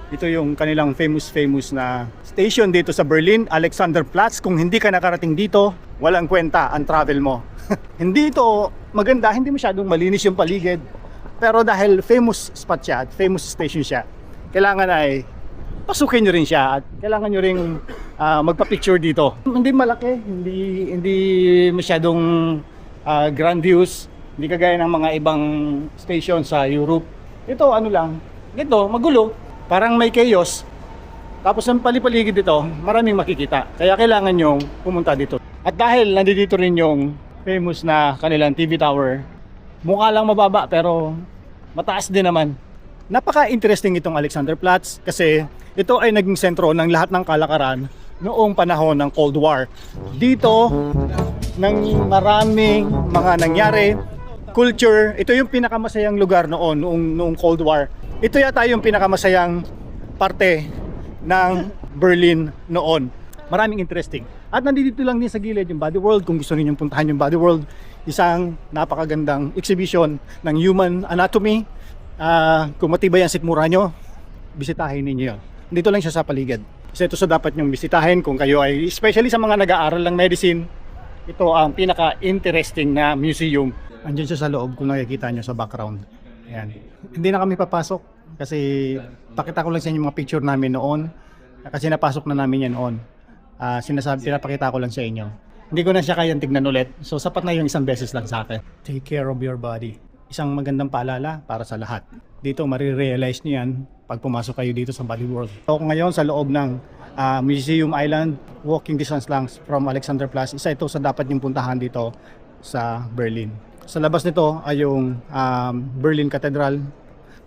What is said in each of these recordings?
Ito yung kanilang famous na station dito sa Berlin, Alexanderplatz. Kung hindi ka nakarating dito, walang kwenta ang travel mo. Hindi ito maganda, hindi masyadong malinis yung paligid. Pero dahil famous spot siya at famous station siya, kailangan ay pasukin nyo rin siya at kailangan nyo rin magpa-picture dito. Hindi malaki, hindi masyadong grandiose, hindi kagaya ng mga ibang station sa Europe. Ito ano lang, ito magulo, parang may chaos. Tapos ang palipaligid dito, maraming makikita. Kaya kailangan nyong pumunta dito. At dahil nandito rin yung famous na kanilang TV tower, mukha lang mababa pero mataas din naman. Napaka-interesting itong Alexanderplatz kasi ito ay naging sentro ng lahat ng kalakaran noong panahon ng Cold War. Dito, ng maraming mga nangyari, culture, ito yung pinakamasayang lugar noong Cold War. Ito yata yung pinakamasayang parte ng Berlin noon. Maraming interesting. At nandito lang din sa gilid yung Body World. Kung gusto ninyong puntahan yung Body World, isang napakagandang exhibition ng human anatomy. Kung matibay ang sikmura nyo, bisitahin ninyo yun. Dito lang siya sa paligid. Kasi ito sa dapat nyong bisitahin kung kayo ay, especially sa mga nag-aaral ng medicine, ito ang pinaka-interesting na museum. Andiyan siya sa loob kung nakikita nyo sa background. Ayan. Hindi na kami papasok kasi pakita ko lang sa inyo mga picture namin noon kasi napasok na namin yan noon. Pinapakita ko lang sa inyo. Hindi ko na siya kayang tignan ulit. So sapat na yung isang beses lang sa akin. Take care of your body. Isang magandang paalala para sa lahat. Dito marirealize niyo yan pag pumasok kayo dito sa Body World. Ako ngayon sa loob ng Museum Island, walking distance lang from Alexanderplatz. Isa ito sa dapat niyong puntahan dito sa Berlin. Sa labas nito ay yung Berlin Cathedral.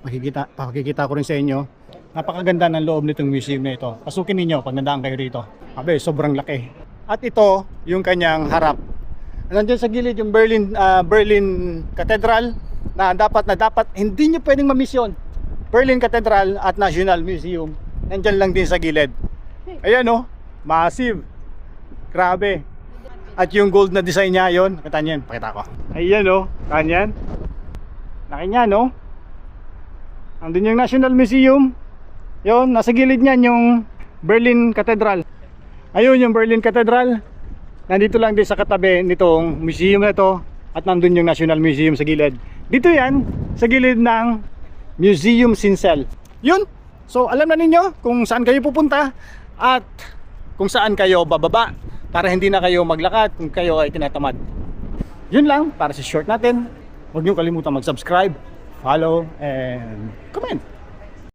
Pakikita ko rin sa inyo. Napakaganda ng loob nitong museum na ito. Pasukin ninyo pag nadaan kayo rito. Abe, sobrang laki. At ito yung kanyang harap. Nandiyan sa gilid yung Berlin Cathedral na dapat hindi nyo pwedeng ma-miss yun. Berlin Cathedral at National Museum. Nandiyan lang din sa gilid. Ayan oh, massive. Grabe. At yung gold na design niya yon, kita niyo, pakita ko. Ayan oh, kanyan. Laki niya no. Andun yung National Museum. Yon, nasa gilid niyan yung Berlin Cathedral. Ayun yung Berlin Cathedral. Nandito lang din sa katabi nitong museum na ito. At nandun yung National Museum sa gilid. Dito yan, sa gilid ng Museum Sinsel. Yun. So alam na ninyo kung saan kayo pupunta at kung saan kayo bababa para hindi na kayo maglakad kung kayo ay tinatamad. Yun lang para sa short natin. Huwag niyo kalimutan mag-subscribe, follow, and comment.